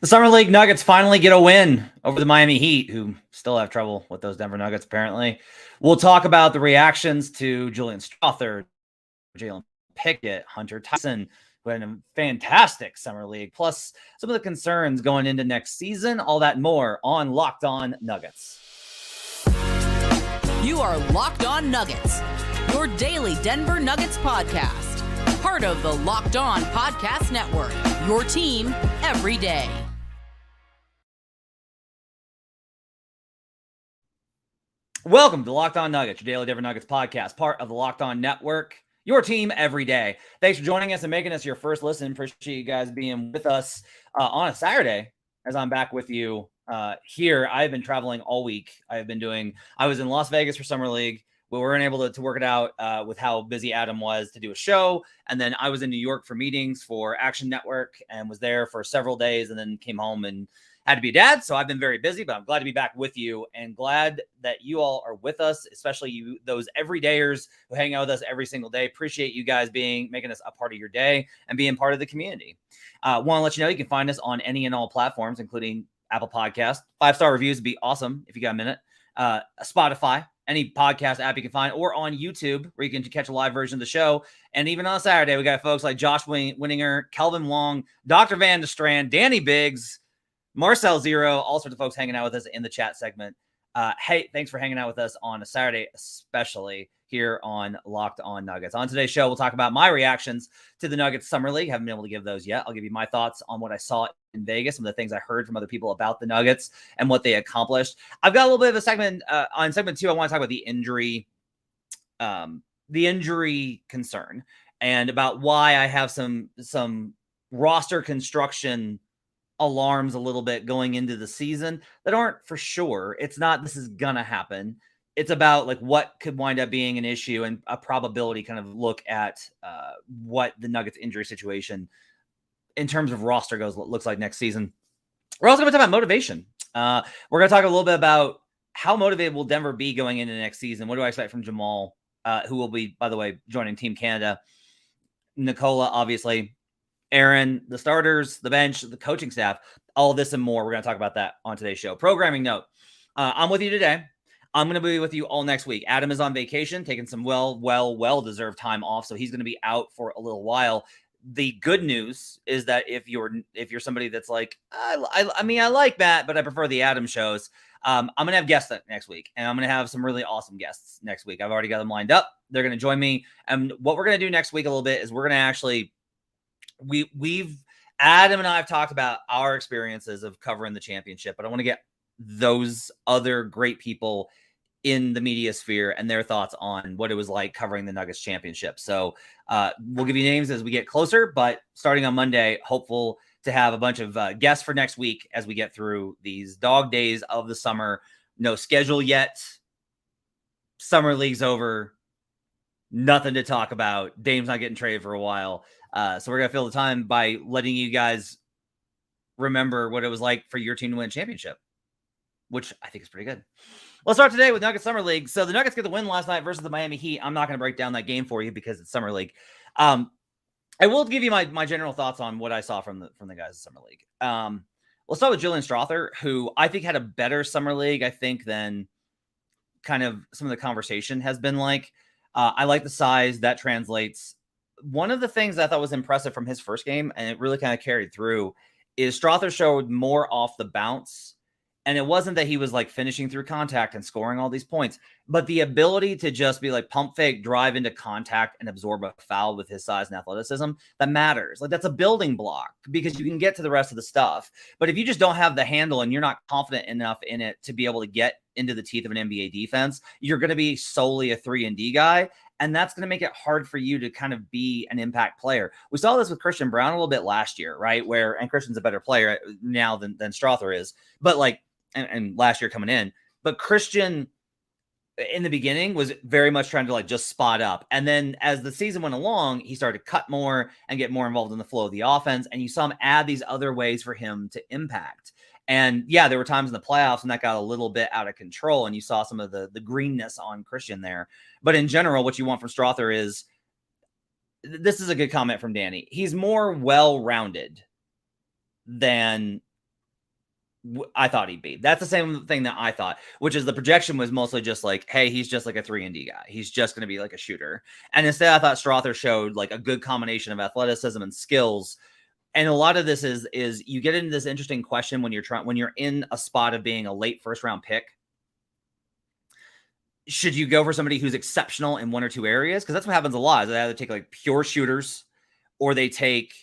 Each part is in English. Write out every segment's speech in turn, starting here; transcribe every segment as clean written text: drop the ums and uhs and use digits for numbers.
The Summer League Nuggets finally get a win over the Miami Heat, who still have trouble with those Denver Nuggets, apparently. We'll talk about the reactions to Julian Strother, Jalen Pickett, Hunter Tyson, who had a fantastic Summer League, plus some of the concerns going into next season. All that and more on Locked On Nuggets. You are Locked On Nuggets, your daily Denver Nuggets podcast. Part of the Locked On Podcast Network, your team every day. Welcome to Locked On Nuggets, your daily Denver Nuggets podcast, part of the Locked On Network, your team every day. Thanks for joining us and making us your first listen. Appreciate you guys being with us on a Saturday as I'm back with you here. I've been traveling all week. I was in Las Vegas for Summer League. We weren't able to work it out with how busy Adam was to do a show. And then I was in New York for meetings for Action Network and was there for several days and then came home and had to be a dad. So I've been very busy, but I'm glad to be back with you and glad that you all are with us, especially you, those everydayers who hang out with us every single day. Appreciate you guys making us a part of your day and being part of the community. Want to let you know you can find us on any and all platforms, including Apple Podcasts. 5-star reviews would be awesome if you got a minute. Spotify, any podcast app you can find, or on YouTube where you can catch a live version of the show. And even on Saturday, we got folks like Josh Winninger, Kelvin Long, Dr. Van de Strand, Danny Biggs, Marcel Zero, all sorts of folks hanging out with us in the chat segment. Hey, thanks for hanging out with us on a Saturday, especially here on Locked On Nuggets. On today's show, we'll talk about my reactions to the Nuggets Summer League. Haven't been able to give those yet. I'll give you my thoughts on what I saw in Vegas, some of the things I heard from other people about the Nuggets and what they accomplished. I've got a little bit of a segment on segment 2. I want to talk about the injury concern and about why I have some roster construction alarms a little bit going into the season that aren't for sure. It's not this is gonna happen. It's about like what could wind up being an issue and a probability kind of look at what the Nuggets injury situation in terms of roster looks like next season. We're also going to talk about motivation. We're going to talk a little bit about how motivated will Denver be going into next season. What do I expect from Jamal, who will be, by the way, joining Team Canada. Nikola, obviously. Aaron, the starters, the bench, the coaching staff, all this and more. We're going to talk about that on today's show. Programming note. I'm with you today. I'm going to be with you all next week. Adam is on vacation, taking some well-deserved time off, so he's going to be out for a little while. The good news is that if you're somebody that's like, I mean, I like that, but I prefer the Adam shows. I'm going to have guests next week, and I'm going to have some really awesome guests next week. I've already got them lined up. They're going to join me. And what we're going to do next week a little bit is we're going to actually, Adam and I have talked about our experiences of covering the championship, but I want to get those other great people in the media sphere and their thoughts on what it was like covering the Nuggets championship. So we'll give you names as we get closer, but starting on Monday, hopeful to have a bunch of guests for next week as we get through these dog days of the summer. No schedule yet. Summer league's over. Nothing to talk about. Dame's not getting traded for a while. So we're going to fill the time by letting you guys remember what it was like for your team to win a championship, which I think is pretty good. Let's start today with Nuggets Summer League. So the Nuggets get the win last night versus the Miami Heat. I'm not going to break down that game for you because it's Summer League. I will give you my general thoughts on what I saw from the guys in Summer League. Let's start with Julian Strother, who I think had a better Summer League, I think, than kind of some of the conversation has been like. I like the size. That translates. One of the things I thought was impressive from his first game, and it really kind of carried through, is Strother showed more off the bounce. And it wasn't that he was like finishing through contact and scoring all these points, but the ability to just be like pump fake, drive into contact and absorb a foul with his size and athleticism, that matters. Like that's a building block because you can get to the rest of the stuff. But if you just don't have the handle and you're not confident enough in it to be able to get into the teeth of an NBA defense, you're going to be solely a 3-and-D guy. And that's going to make it hard for you to kind of be an impact player. We saw this with Christian Brown a little bit last year, right? And Christian's a better player now than Strother is. But like, and last year coming in, but Christian in the beginning was very much trying to like just spot up. And then as the season went along, he started to cut more and get more involved in the flow of the offense. And you saw him add these other ways for him to impact. And yeah, there were times in the playoffs when that got a little bit out of control and you saw some of the greenness on Christian there. But in general, what you want from Strother is, this is a good comment from Danny. He's more well-rounded than I thought he'd be. That's the same thing that I thought, which is the projection was mostly just like, hey, he's just like a 3-and-D guy. He's just going to be like a shooter. And instead, I thought Strother showed like a good combination of athleticism and skills. And a lot of this is you get into this interesting question when you're in a spot of being a late first round pick. Should you go for somebody who's exceptional in one or two areas? Because that's what happens a lot. Is they either take like pure shooters or they take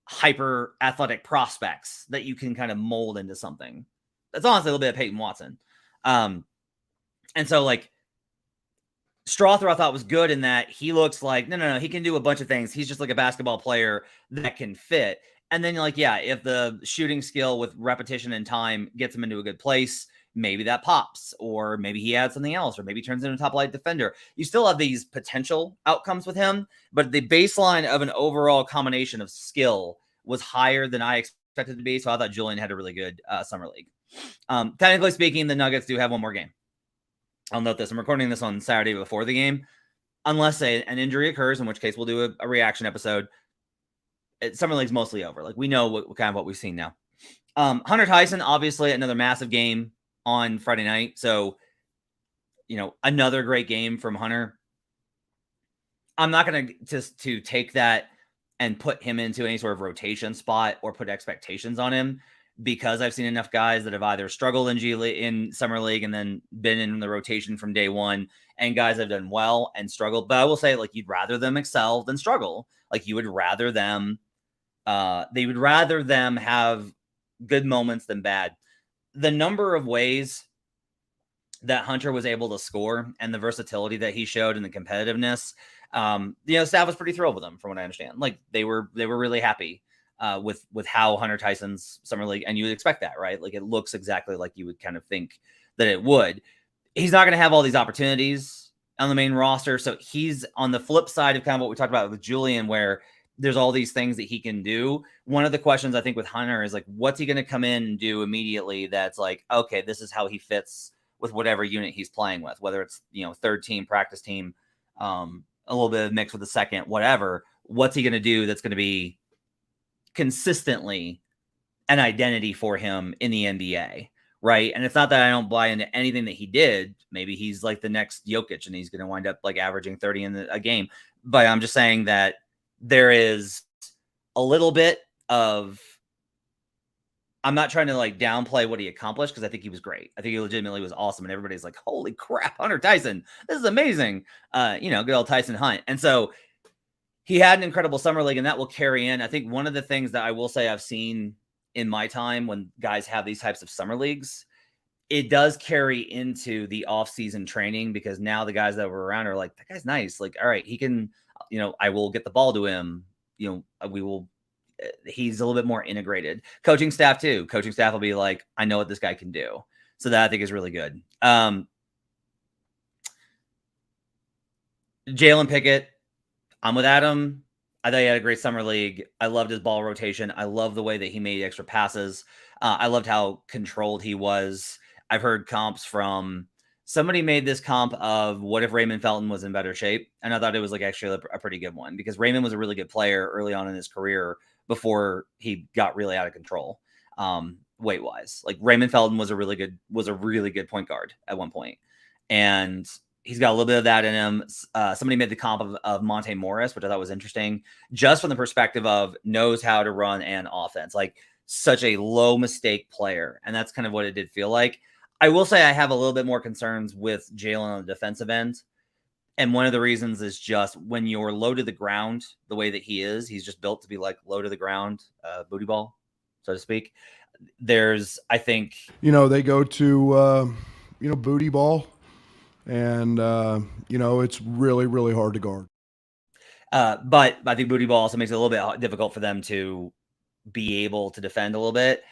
hyper athletic prospects that you can kind of mold into something. That's honestly a little bit of Peyton Watson. And so like Strother, I thought was good in that he looks like, no, he can do a bunch of things. He's just like a basketball player that can fit. And then like, yeah, if the shooting skill with repetition and time gets him into a good place, maybe that pops, or maybe he adds something else, or maybe turns into a top light defender. You still have these potential outcomes with him, but the baseline of an overall combination of skill was higher than I expected to be. So I thought Julian had a really good summer league. Technically speaking, the Nuggets do have one more game. I'll note this. I'm recording this on Saturday before the game, unless an injury occurs, in which case we'll do a reaction episode. Summer league's mostly over. Like we know what we've seen now. Hunter Tyson, obviously another massive game on Friday night. So, another great game from Hunter. I'm not going to just to take that and put him into any sort of rotation spot or put expectations on him, because I've seen enough guys that have either struggled in Summer League and then been in the rotation from day one, and guys have done well and struggled. But I will say, like, you'd rather them excel than struggle. Like, you would rather them, they would rather them have good moments than bad. The number of ways that Hunter was able to score and the versatility that he showed and the competitiveness, staff was pretty thrilled with him, from what I understand. Like they were really happy with how Hunter Tyson's Summer League, and you would expect that, right? Like it looks exactly like you would kind of think that it would. He's not going to have all these opportunities on the main roster. So he's on the flip side of kind of what we talked about with Julian, where there's all these things that he can do. One of the questions I think with Hunter is like, what's he going to come in and do immediately that's like, okay, this is how he fits with whatever unit he's playing with, whether it's, third team, practice team, a little bit of mix with the second, whatever. What's he going to do that's going to be consistently an identity for him in the NBA, right? And it's not that I don't buy into anything that he did. Maybe he's like the next Jokic and he's going to wind up like averaging 30 in a game. But I'm just saying that there is a little bit of, I'm not trying to like downplay what he accomplished, because I think he was great. I think he legitimately was awesome. And everybody's like, holy crap, Hunter Tyson, this is amazing. Good old Tyson Hunt. And so he had an incredible Summer League, and that will carry in. I think one of the things that I will say I've seen in my time when guys have these types of Summer Leagues, it does carry into the off-season training, because now the guys that were around are like, that guy's nice. Like, all right, he can, I will get the ball to him. He's a little bit more integrated. Coaching staff too. Coaching staff will be like, I know what this guy can do. So that I think is really good. Jalen Pickett, I'm with Adam. I thought he had a great Summer League. I loved his ball rotation. I love the way that he made extra passes. I loved how controlled he was. I've heard comps from somebody made this comp of what if Raymond Felton was in better shape. And I thought it was like actually a pretty good one, because Raymond was a really good player early on in his career before he got really out of control weight wise. Like Raymond Felton was a really good point guard at one point. And he's got a little bit of that in him. Somebody made the comp of Monte Morris, which I thought was interesting, just from the perspective of knows how to run an offense, like such a low mistake player. And that's kind of what it did feel like. I will say I have a little bit more concerns with Jalen on the defensive end. And one of the reasons is just when you're low to the ground, the way that he is, he's just built to be like low to the ground, booty ball, so to speak. There's, I think, they go to, booty ball, and, it's really, really hard to guard. But I think booty ball also makes it a little bit difficult for them to be able to defend a little bit.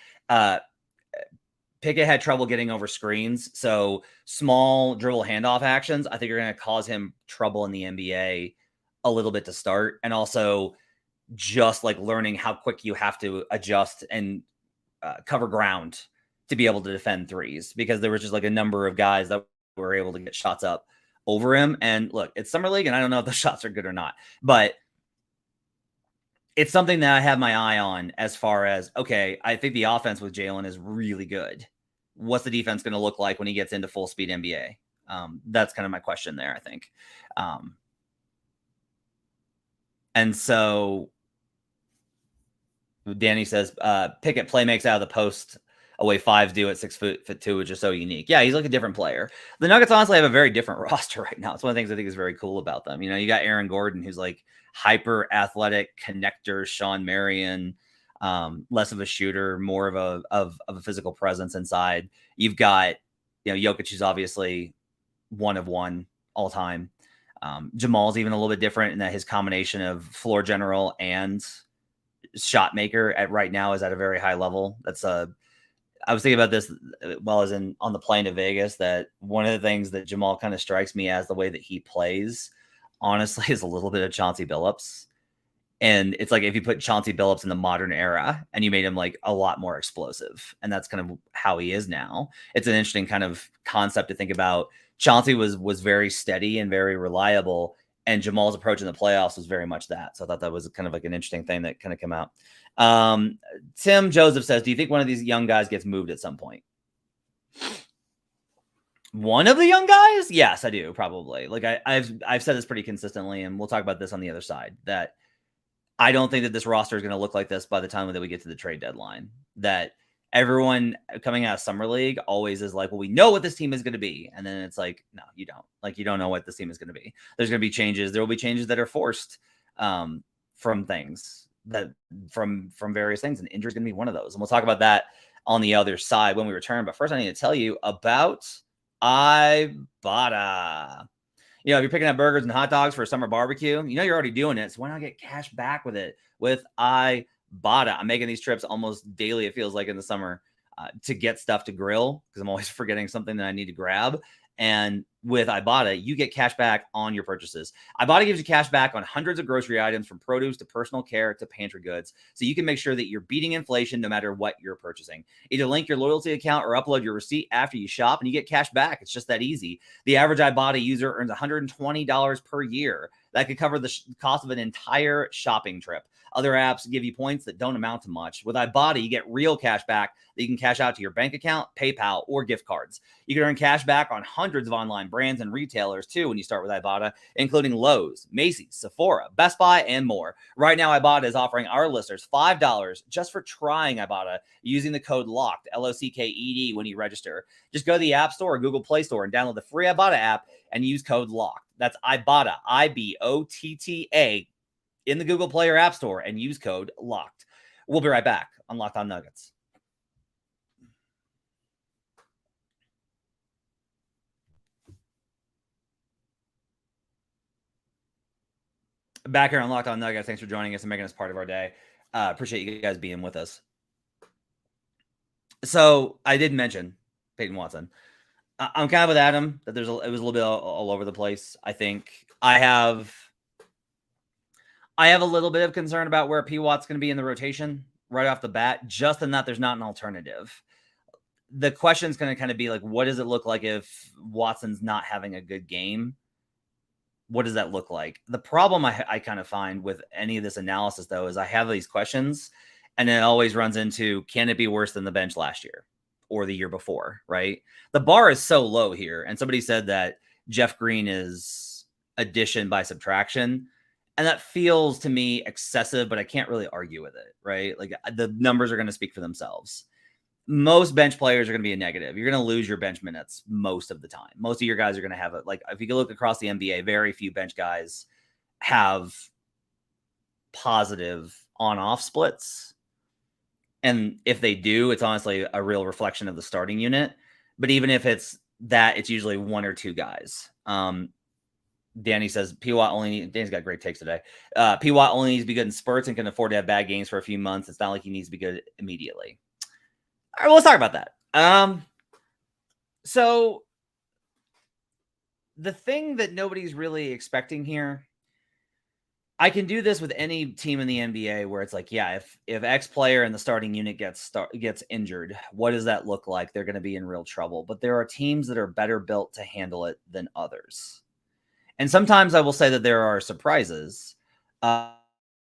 Pickett had trouble getting over screens. So small dribble handoff actions, I think, are going to cause him trouble in the NBA a little bit to start. And also just like learning how quick you have to adjust and cover ground to be able to defend threes, because there was just like a number of guys that were able to get shots up over him. And look, it's Summer League, and I don't know if the shots are good or not, but it's something that I have my eye on as far as, okay, I think the offense with Jalen is really good. What's the defense going to look like when he gets into full speed NBA? That's kind of my question there, I think. And so Danny says, Pickett play makes out of the post away 5s do at 6'2", which is so unique. Yeah, he's like a different player. The Nuggets honestly have a very different roster right now. It's one of the things I think is very cool about them. You got Aaron Gordon, who's like hyper athletic connector, Sean Marion, less of a shooter, more of a physical presence inside. You've got, Jokic, who's obviously one of one all time. Jamal's even a little bit different in that his combination of floor general and shot maker at right now is at a very high level. I was thinking about this while I was on the plane to Vegas, that one of the things that Jamal kind of strikes me as the way that he plays, honestly, is a little bit of Chauncey Billups. And it's like if you put Chauncey Billups in the modern era and you made him like a lot more explosive, and that's kind of how he is now. It's an interesting kind of concept to think about. Chauncey was very steady and very reliable, and Jamal's approach in the playoffs was very much that. So I thought that was kind of like an interesting thing that kind of came out. Tim Joseph says, do you think one of these young guys gets moved at some point? One of the young guys? Yes, I do, probably. Like I've said this pretty consistently, and we'll talk about this on the other side, that I don't think that this roster is going to look like this by the time that we get to the trade deadline. That everyone coming out of Summer League always is like, well, we know what this team is going to be. And then it's like, no, you don't. Like, you don't know what this team is going to be. There's going to be changes. There will be changes that are forced from things, that from various things. And injury is going to be one of those. And we'll talk about that on the other side when we return. But first, I need to tell you about Ibotta. If you're picking up burgers and hot dogs for a summer barbecue, you're already doing it. So why not get cash back with it with Ibotta? I'm making these trips almost daily, it feels like, in the summer to get stuff to grill, because I'm always forgetting something that I need to grab. And with Ibotta, you get cash back on your purchases. Ibotta gives you cash back on hundreds of grocery items, from produce to personal care to pantry goods, so you can make sure that you're beating inflation no matter what you're purchasing. Either link your loyalty account or upload your receipt after you shop, and you get cash back. It's just that easy. The average Ibotta user earns $120 per year. That could cover the cost of an entire shopping trip. Other apps give you points that don't amount to much. With Ibotta, you get real cash back that you can cash out to your bank account, PayPal, or gift cards. You can earn cash back on hundreds of online brands and retailers too when you start with Ibotta, including Lowe's, Macy's, Sephora, Best Buy, and more. Right now, Ibotta is offering our listeners $5 just for trying Ibotta using the code LOCKED, LOCKED, when you register. Just go to the App Store or Google Play Store and download the free Ibotta app and use code LOCKED. That's Ibotta, IBOTTA, in the Google Play or App Store, and use code LOCKED. We'll be right back on Locked On Nuggets. Back here on Locked On Nuggets. Thanks for joining us and making us part of our day. Appreciate you guys being with us. So I did mention Peyton Watson. I'm kind of with Adam that it was a little bit all over the place. I think I have a little bit of concern about where P. Watt's going to be in the rotation right off the bat, just in that there's not an alternative. The question is going to kind of be like, what does it look like if Watson's not having a good game? What does that look like? The problem I kind of find with any of this analysis, though, is I have these questions, and it always runs into, can it be worse than the bench last year or the year before, right? The bar is so low here. And somebody said that Jeff Green is addition by subtraction. And that feels to me excessive, but I can't really argue with it, right? Like, the numbers are going to speak for themselves. Most bench players are going to be a negative. You're going to lose your bench minutes most of the time. Most of your guys are going to have it. Like, if you look across the NBA, very few bench guys have positive on-off splits. And if they do, it's honestly a real reflection of the starting unit. But even if it's that, it's usually one or two guys. Danny says Danny's got great takes today. P. Watt only needs to be good in spurts and can afford to have bad games for a few months. It's not like he needs to be good immediately. All right, well, let's talk about that. So the thing that nobody's really expecting here, I can do this with any team in the NBA where it's like, yeah, if X player in the starting unit gets injured, what does that look like? They're going to be in real trouble. But there are teams that are better built to handle it than others. And sometimes I will say that there are surprises.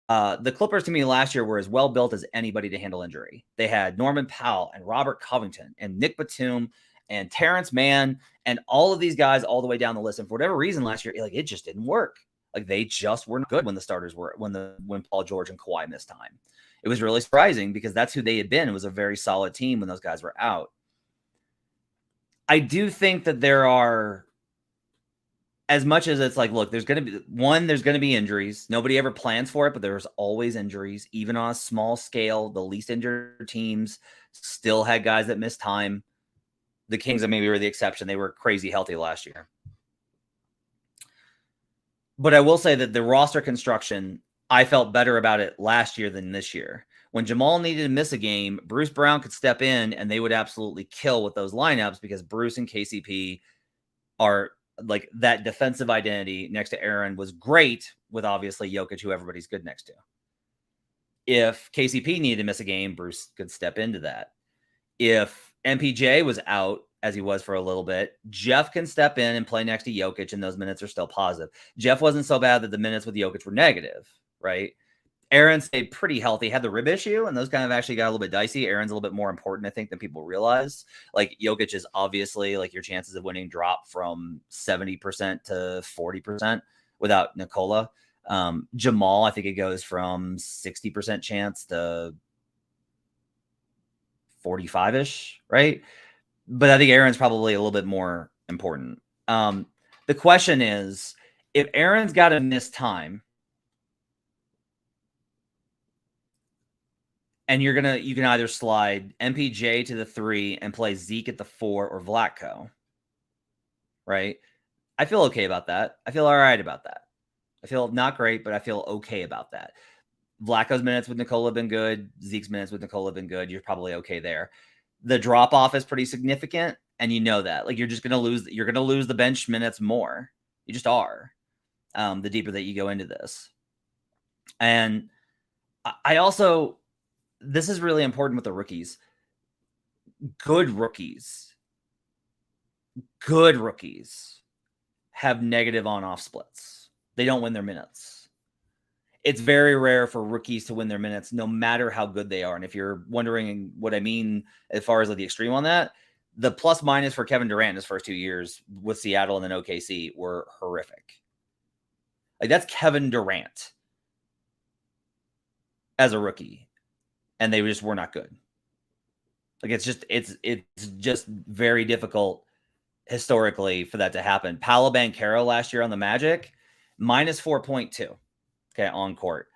The Clippers to me last year were as well built as anybody to handle injury. They had Norman Powell and Robert Covington and Nick Batum and Terrence Mann and all of these guys all the way down the list. And for whatever reason last year, like it just didn't work. Like they just weren't good when the starters were when Paul George and Kawhi missed time. It was really surprising because that's who they had been. It was a very solid team when those guys were out. I do think that there are, as much as it's like, look, there's going to be injuries. Nobody ever plans for it, but there's always injuries. Even on a small scale, the least injured teams still had guys that missed time. The Kings maybe were the exception. They were crazy healthy last year. But I will say that the roster construction, I felt better about it last year than this year. When Jamal needed to miss a game, Bruce Brown could step in and they would absolutely kill with those lineups because Bruce and KCP are like that defensive identity next to Aaron was great with obviously Jokic, who everybody's good next to. If KCP needed to miss a game, Bruce could step into that. If MPJ was out, as he was for a little bit, Jeff can step in and play next to Jokic, and those minutes are still positive. Jeff wasn't so bad that the minutes with Jokic were negative, right? Aaron stayed pretty healthy, had the rib issue, and those kind of actually got a little bit dicey. Aaron's a little bit more important, I think, than people realize. Like, Jokic is obviously, like, your chances of winning drop from 70% to 40% without Nikola. Jamal, I think it goes from 60% chance to 45-ish, right? But I think Aaron's probably a little bit more important. The question is, if Aaron's got to miss time, and you can either slide MPJ to the 3 and play Zeke at the 4 or Vlatko, right? I feel okay about that. I feel all right about that. I feel not great, but I feel okay about that. Vlatko's minutes with Nikola have been good. Zeke's minutes with Nikola have been good. You're probably okay there. The drop off is pretty significant, and you know that. Like, you're just gonna lose. You're gonna lose the bench minutes more. You just are. The deeper that you go into this, and I also. This is really important with the rookies. Good rookies have negative on-off splits. They don't win their minutes. It's very rare for rookies to win their minutes, no matter how good they are. And if you're wondering what I mean as far as like the extreme on that, the plus minus for Kevin Durant in his first 2 years with Seattle and then OKC were horrific. Like, that's Kevin Durant as a rookie. And they just were not good. Like, it's just very difficult historically for that to happen. Paolo Banchero last year on the Magic, minus 4.2. Okay, on court.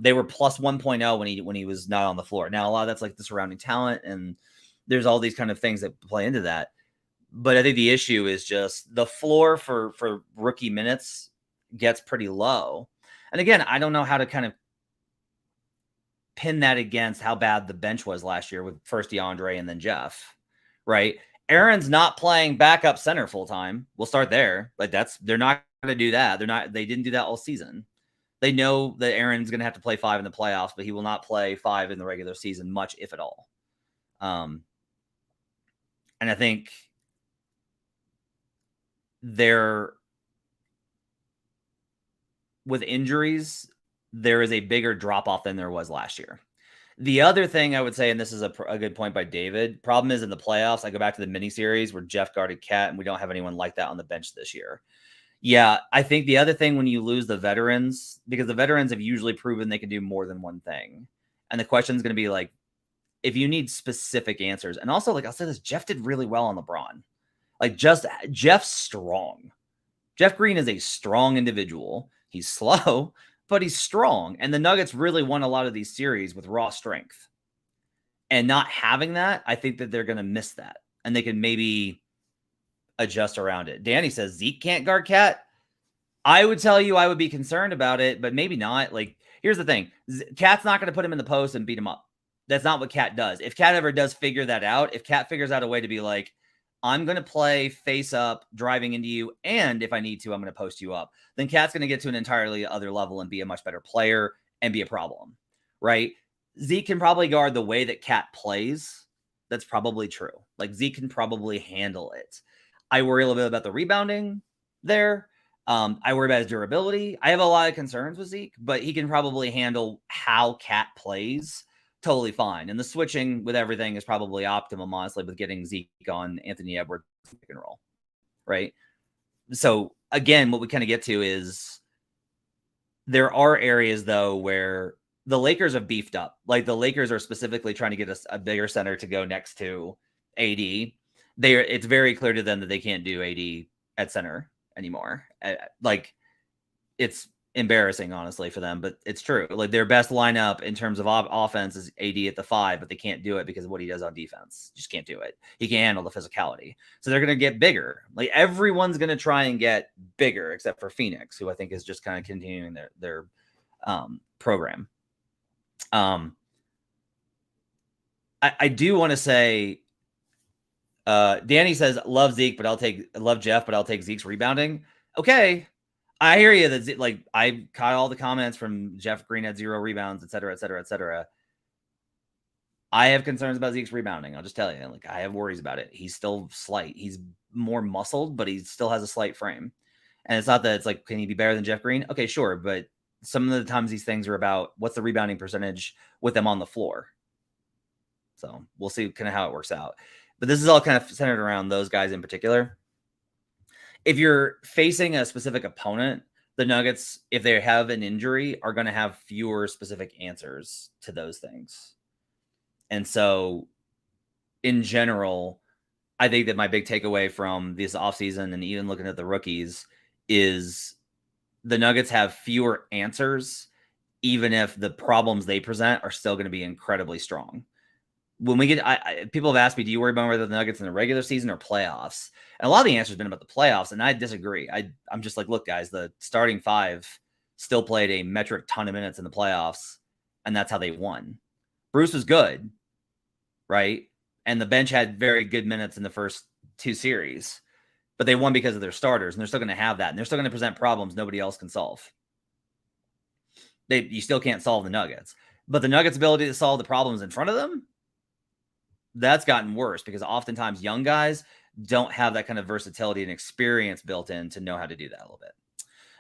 They were plus 1.0 when he was not on the floor. Now, a lot of that's like the surrounding talent, and there's all these kind of things that play into that. But I think the issue is just the floor for rookie minutes gets pretty low. And again, I don't know how to kind of pin that against how bad the bench was last year with first DeAndre and then Jeff, right? Aaron's not playing backup center full time. We'll start there. Like, they're not going to do that. They didn't do that all season. They know that Aaron's going to have to play 5 in the playoffs, but he will not play 5 in the regular season much, if at all. And I think with injuries, there is a bigger drop-off than there was last year. The other thing I would say, and this is a good point by David, problem is in the playoffs, I go back to the miniseries where Jeff guarded Cat, and we don't have anyone like that on the bench this year. Yeah, I think the other thing when you lose the veterans, because the veterans have usually proven they can do more than one thing. And the question is going to be like, if you need specific answers. And also, like, I'll say this, Jeff did really well on LeBron. Like, Jeff's strong. Jeff Green is a strong individual. He's slow, but he's strong. And the Nuggets really won a lot of these series with raw strength. And not having that, I think that they're going to miss that. And they can maybe adjust around it. Danny says Zeke can't guard Cat. I would tell you I would be concerned about it, but maybe not. Like, here's the thing. Cat's not going to put him in the post and beat him up. That's not what Cat does. If Cat ever does figure that out, if Cat figures out a way to be like, I'm going to play face up, driving into you, and if I need to, I'm going to post you up, then Cat's going to get to an entirely other level and be a much better player and be a problem, right? Zeke can probably guard the way that Cat plays. That's probably true. Like, Zeke can probably handle it. I worry a little bit about the rebounding there. I worry about his durability. I have a lot of concerns with Zeke, but he can probably handle how Cat plays totally fine. And the switching with everything is probably optimum, honestly, with getting Zeke on Anthony Edwards pick and roll, right? So again, what we kind of get to is there are areas, though, where the Lakers have beefed up. Like the Lakers are specifically trying to get a bigger center to go next to AD. It's very clear to them that they can't do AD at center anymore. Like it's embarrassing, honestly, for them, but it's true. Like their best lineup in terms of offense is AD at the 5, but they can't do it because of what he does on defense. Just can't do it. He can't handle the physicality. So they're going to get bigger. Like everyone's going to try and get bigger except for Phoenix, who I think is just kind of continuing their program. I do want to say, Danny says, love Zeke, but love Jeff, but I'll take Zeke's rebounding. Okay. I hear you. That like I caught all the comments from Jeff Green had 0 rebounds, et cetera, et cetera, et cetera. I have concerns about Zeke's rebounding. I'll just tell you, like I have worries about it. He's still slight. He's more muscled, but he still has a slight frame. And it's not that it's like, can he be better than Jeff Green? Okay, sure. But some of the times these things are about what's the rebounding percentage with them on the floor. So we'll see kind of how it works out. But this is all kind of centered around those guys in particular. If you're facing a specific opponent, the Nuggets, if they have an injury, are going to have fewer specific answers to those things. And so in general, I think that my big takeaway from this offseason and even looking at the rookies is the Nuggets have fewer answers, even if the problems they present are still going to be incredibly strong. When we get, people have asked me, do you worry about whether the Nuggets in the regular season or playoffs? And a lot of the answers have been about the playoffs, and I disagree. I'm just like, look, guys, the starting 5 still played a metric ton of minutes in the playoffs, and that's how they won. Bruce was good, right? And the bench had very good minutes in the first 2 series, but they won because of their starters, and they're still going to have that, and they're still going to present problems nobody else can solve. You still can't solve the Nuggets, but the Nuggets' ability to solve the problems in front of them, that's gotten worse because oftentimes young guys don't have that kind of versatility and experience built in to know how to do that a little bit.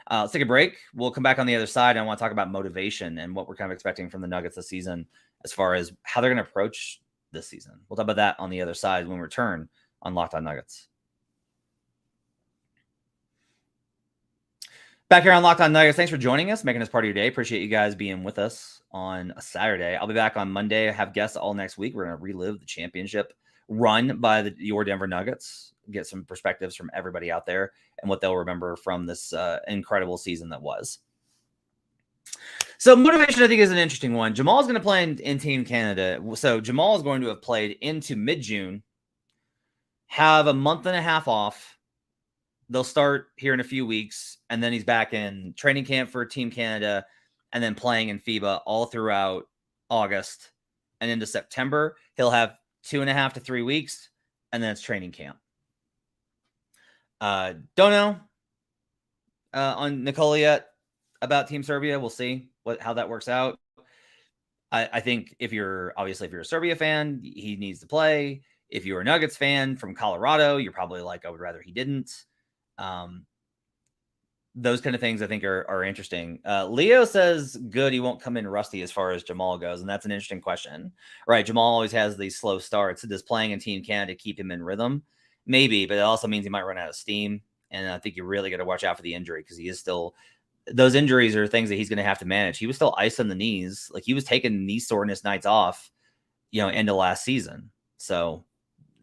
Let's take a break. We'll come back on the other side. I want to talk about motivation and what we're kind of expecting from the Nuggets this season as far as how they're going to approach this season. We'll talk about that on the other side when we return on Locked On Nuggets. Back here on Locked On Nuggets. Thanks for joining us, making us part of your day. Appreciate you guys being with us on a Saturday. I'll be back on Monday. I have guests all next week. We're going to relive the championship run by your Denver Nuggets, get some perspectives from everybody out there and what they'll remember from this incredible season that was. So motivation, I think, is an interesting one. Jamal's going to play in Team Canada. So Jamal is going to have played into mid-June, have a month and a half off. They'll start here in a few weeks, and then he's back in training camp for Team Canada and then playing in FIBA all throughout August and into September. He'll have 2.5 to 3 weeks, and then it's training camp. Don't know on Nikola yet about Team Serbia. We'll see how that works out. I think if you're a Serbia fan, he needs to play. If you're a Nuggets fan from Colorado, you're probably like, I would rather he didn't. Those kind of things I think are interesting. Leo says good, he won't come in rusty as far as Jamal goes, and that's an interesting question, right? Jamal always has these slow starts. Does playing in Team Canada keep him in rhythm? Maybe, but it also means he might run out of steam, and I think you really got to watch out for the injury because he is still. Those injuries are things that he's going to have to manage. He was still ice on the knees, like he was taking knee soreness nights off, end of last season. So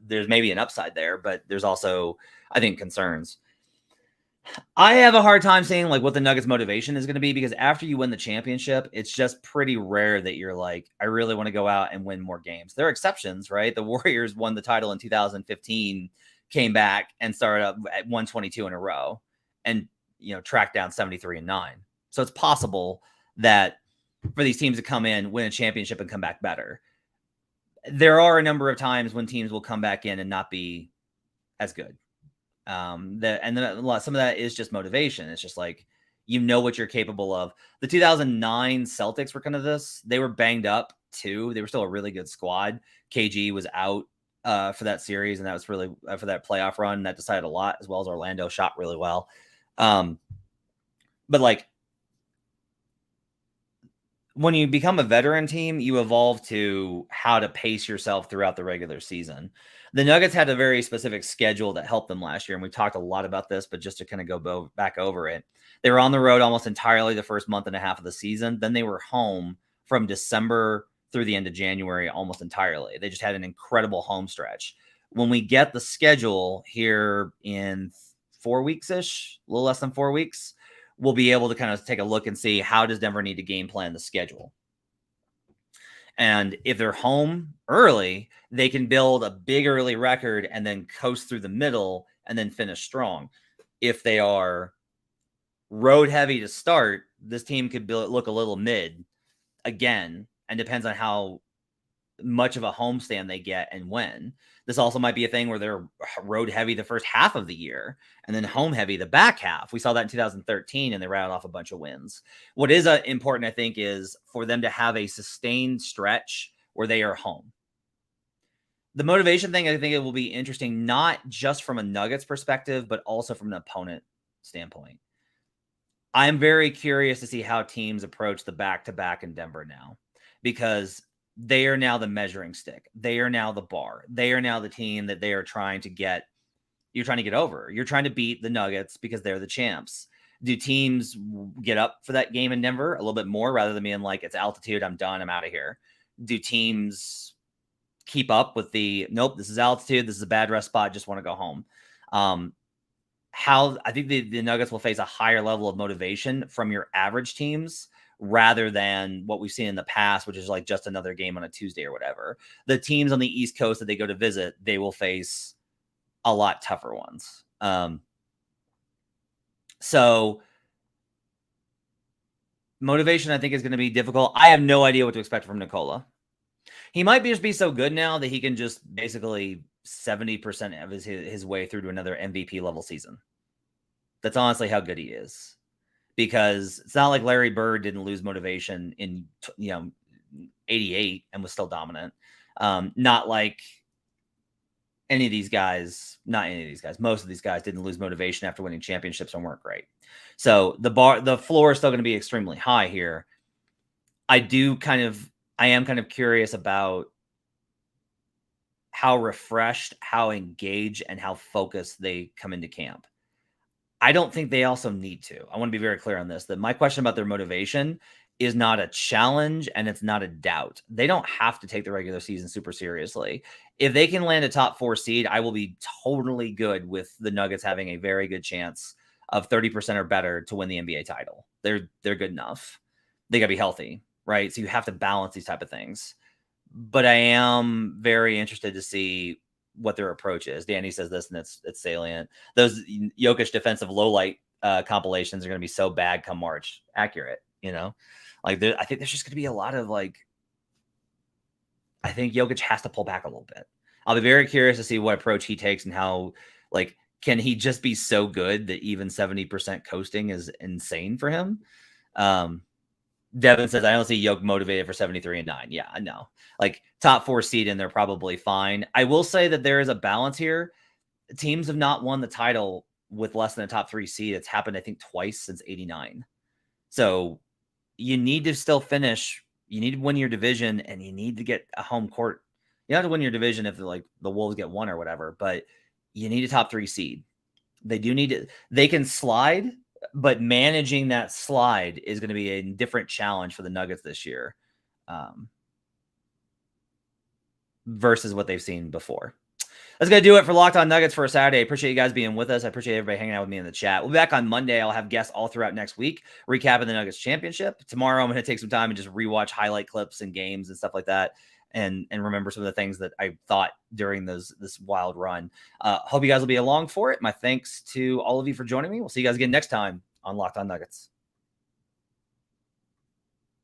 there's maybe an upside there, but there's also, I think, concerns. I have a hard time saying like what the Nuggets motivation is going to be because after you win the championship, it's just pretty rare that you're like, I really want to go out and win more games. There are exceptions, right? The Warriors won the title in 2015, came back and started up at 122 in a row and, tracked down 73-9. So it's possible that for these teams to come in, win a championship and come back better. There are a number of times when teams will come back in and not be as good. And then some of that is just motivation. It's just like, what you're capable of. The 2009 Celtics were kind of this. They were banged up too. They were still a really good squad. KG was out for that series, and that was really for that playoff run. That decided a lot, as well as Orlando shot really well. But like, when you become a veteran team, you evolve to how to pace yourself throughout the regular season. The Nuggets had a very specific schedule that helped them last year, and we talked a lot about this, but just to kind of go back over it, they were on the road almost entirely the first month and a half of the season. Then they were home from December through the end of January almost entirely. They just had an incredible home stretch. When we get the schedule here in 4 weeks-ish, a little less than 4 weeks, we'll be able to kind of take a look and see how does Denver need to game plan the schedule. And if they're home early, they can build a big early record and then coast through the middle and then finish strong. If they are road heavy to start, this team could look a little mid again, and depends on how much of a homestand they get and when. This also might be a thing where they're road heavy the first half of the year and then home heavy the back half. We saw that in 2013 and they rattled off a bunch of wins. What is important, I think, is for them to have a sustained stretch where they are home. The motivation thing, I think it will be interesting, not just from a Nuggets perspective, but also from an opponent standpoint. I'm very curious to see how teams approach the back-to-back in Denver now, because they are now the measuring stick. They are now the bar. They are now the team that they are trying to get. You're trying to get over. You're trying to beat the Nuggets because they're the champs. Do teams get up for that game in Denver a little bit more rather than being like, it's altitude, I'm done, I'm out of here? Do teams keep up with the, nope, this is altitude, this is a bad rest spot, just want to go home? I think the Nuggets will face a higher level of motivation from your average teams rather than what we've seen in the past, which is like just another game on a Tuesday or whatever. The teams on the East Coast that they go to visit, they will face a lot tougher ones. So motivation, I think, is going to be difficult. I have no idea what to expect from Nikola. He might just be so good now that he can just basically 70% of his way through to another MVP level season. That's honestly how good he is. Because it's not like Larry Bird didn't lose motivation in 88 and was still dominant. Not like any of these guys, most of these guys didn't lose motivation after winning championships and weren't great. So the floor is still going to be extremely high here. I am kind of curious about how refreshed, how engaged, and how focused they come into camp. I don't think they also need to. I want to be very clear on this, that my question about their motivation is not a challenge and it's not a doubt. They don't have to take the regular season super seriously. If they can land a top 4 seed, I will be totally good with the Nuggets having a very good chance of 30% or better to win the NBA title. They're good enough. They got to be healthy, right? So you have to balance these type of things. But I am very interested to see what their approach is. Danny says this, and it's salient. Those Jokic defensive low light compilations are going to be so bad come March. Accurate, I think there's just going to be a lot of I think Jokic has to pull back a little bit. I'll be very curious to see what approach he takes and how, can he just be so good that even 70% coasting is insane for him? Devin says, I don't see Jokic motivated for 73-9. Yeah, I know. Top 4 seed and they're probably fine. I will say that there is a balance here. Teams have not won the title with less than a top 3 seed. It's happened, I think, twice since 89. So you need to still finish. You need to win your division and you need to get a home court. You don't have to win your division if the Wolves get 1 or whatever, but you need a top 3 seed. They do need to. They can slide, but managing that slide is going to be a different challenge for the Nuggets this year versus what they've seen before. That's going to do it for Locked On Nuggets for a Saturday. I appreciate you guys being with us. I appreciate everybody hanging out with me in the chat. We'll be back on Monday. I'll have guests all throughout next week, recapping the Nuggets championship. Tomorrow, I'm going to take some time and just rewatch highlight clips and games and stuff like that, and remember some of the things that I thought during this wild run. Hope you guys will be along for it. My thanks to all of you for joining me. We'll see you guys again next time on Locked On Nuggets.